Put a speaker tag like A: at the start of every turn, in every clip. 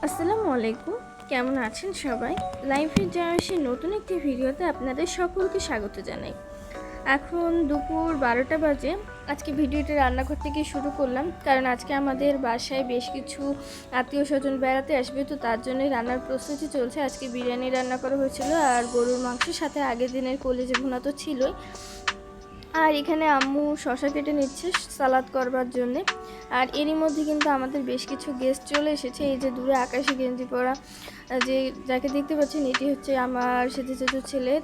A: আসসালামু আলাইকুম, কেমন আছেন সবাই? লাইফে জার্সির নতুন একটি ভিডিওতে আপনাদের সকলকে স্বাগত জানাই। এখন দুপুর 12টা বাজে। আজকে ভিডিওটা রান্নাঘর থেকে শুরু করলাম, কারণ আজকে আমাদের বাসায় বেশ কিছু আত্মীয় স্বজন বেড়াতে আসবে, তো তার জন্যই রান্নার প্রস্তুতি চলছে। আজকে বিরিয়ানি রান্না করা হয়েছিল, আর গরুর মাংসের সাথে আগের দিনের কলিজা ভুনা তো ছিলই। আর এখানে আম্মু শসা কেটে নিচ্ছে সালাদ করবার জন্যে। আর এরই মধ্যে কিন্তু আমাদের বেশ কিছু গেস্ট চলে এসেছে। এই যে দূরে আকাশি গেঞ্জি পরা যে যাকে দেখতে পাচ্ছেন, এটি হচ্ছে আমার সেজে ছেলে।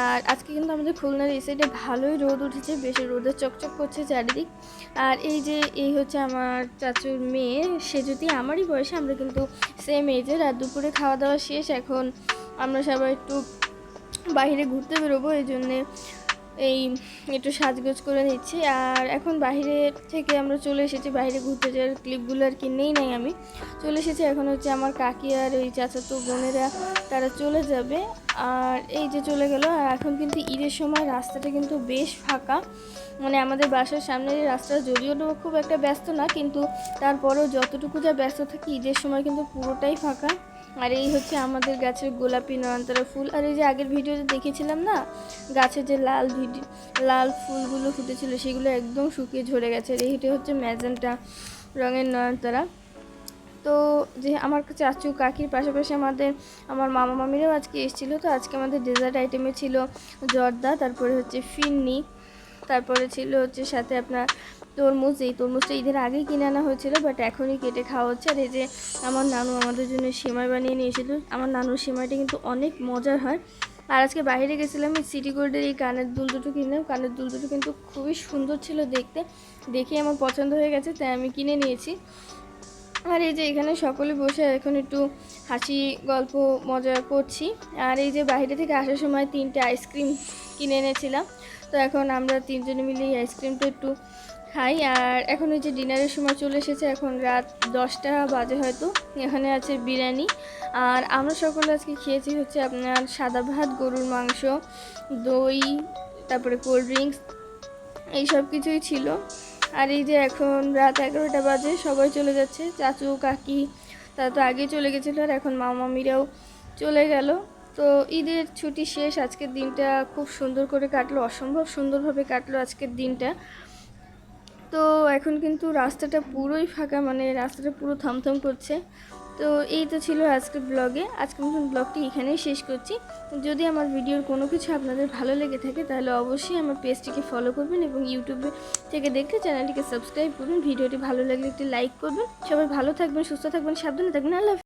A: আর আজকে কিন্তু আমাদের খুলনার এই সাইডে ভালোই রোদ উঠেছে, বেশি রোদে চকচক করছে চারিদিক। আর এই হচ্ছে আমার চাচুর মেয়ে, সে যদি আমারই বয়সে, আমরা কিন্তু সেম এজের। আর দুপুরে খাওয়া দাওয়া শেষ, এখন আমরা সবাই একটু বাইরে ঘুরতে বেরোবো, এই জন্যে একটু সাজগোজ করে নিচ্ছি। আর এখন বাইরে থেকে আমরা চলে এসেছি, বাইরে ঘুরতে যাওয়ার ক্লিপগুলো আর কি নেই আমি চলে এসেছি। এখন হচ্ছে আমার কাকি আর ওই চাচাতো বোনেরা তারা চলে যাবে, আর এই যে চলে গেল। আর এখন কিন্তু ঈদের সময় রাস্তাটা কিন্তু বেশ ফাঁকা, মানে আমাদের বাসার সামনের রাস্তা যদিও খুব একটা ব্যস্ত না, কিন্তু তারপরেও যতটুকু যা ব্যস্ত থাকি ঈদের সময় কিন্তু পুরোটাই ফাঁকা। আর এই হচ্ছে আমাদের গাছের গোলাপি নয়নতারা ফুল। আর এই যে আগের ভিডিওতে দেখেছিলাম না, গাছের যে লাল ফুলগুলো ফুটেছিল সেগুলো একদম শুকিয়ে ঝরে গেছে। আর এইটা হচ্ছে ম্যাজেন্টা রঙের নয়নতারা। তো যে আমার চাচু কাকির পাশাপাশি আমার মামা মামিরাও আজকে এসেছিলো। তো আজকে আমাদের ডেজার্ট আইটেমে ছিল জর্দা, তারপরে হচ্ছে ফিন্নি, তারপরে ছিল হচ্ছে সাথে আপনার তরমুজ। এই তরমুজটা ঈদের আগেই কিনে আনা হয়েছিল, বাট এখনই কেটে খাওয়া হচ্ছে। আর এই যে আমার নানু আমাদের জন্য সিমাই বানিয়ে নিয়ে এসেছিল। আমার নানুর সিমাইটা কিন্তু অনেক মজার হয়। আর আজকে বাইরে গেছিলাম, এই সিটি গোল্ডের এই কানের দুল দুটো কিনলাম। কানের দুল দুটো কিন্তু খুবই সুন্দর ছিল দেখতে, দেখে আমার পছন্দ হয়ে গেছে, তাই আমি কিনে নিয়েছি। আর এই যে এখানে সকলে বসে এখন একটু হাসি গল্প মজা করছি। আর এই যে বাইরে থেকে আসার সময় 3টে আইসক্রিম কিনে এনেছিলাম, তো এখন আমরা 3জনে মিলে এই আইসক্রিমটা একটু খাই। আর এখন ওই যে ডিনারের সময় চলে এসেছে, এখন রাত 10টা বাজে হয়তো। এখানে আছে বিরিয়ানি, আর আমরা সকলে আজকে খেয়েছি হচ্ছে আপনার সাদা ভাত, গরুর মাংস, দই, তারপরে কোল্ড ড্রিঙ্কস, এই সব কিছুই ছিল। আর এই যে এখন রাত 11টা বাজে, সবাই চলে যাচ্ছে। চাচু কাকি তারা তো আগেই চলে গেছিলো, আর এখন মামিরাও চলে গেল। তো ঈদের ছুটি শেষ, আজকের দিনটা খুব সুন্দর করে কাটলো, অসম্ভব সুন্দরভাবে কাটলো আজকের দিনটা। তো এখন কিন্তু রাস্তাটা পুরোই ফাঁকা, মানে রাস্তাটা পুরো থমথম করছে। তো এই তো ছিল আজকের ব্লগে। আজকের মতন ব্লগটি এখানেই শেষ করছি। যদি আমার ভিডিওর কোনো কিছু আপনাদের ভালো লেগে থাকে তাহলে অবশ্যই আমার পেজটিকে ফলো করবেন, এবং ইউটিউবে থেকে দেখলে চ্যানেলটিকে সাবস্ক্রাইব করবেন। ভিডিওটি ভালো লাগলে একটি লাইক করবেন। সবাই ভালো থাকবেন, সুস্থ থাকবেন, সাবধানে থাকবেন। আল্লাহ হাফেজ।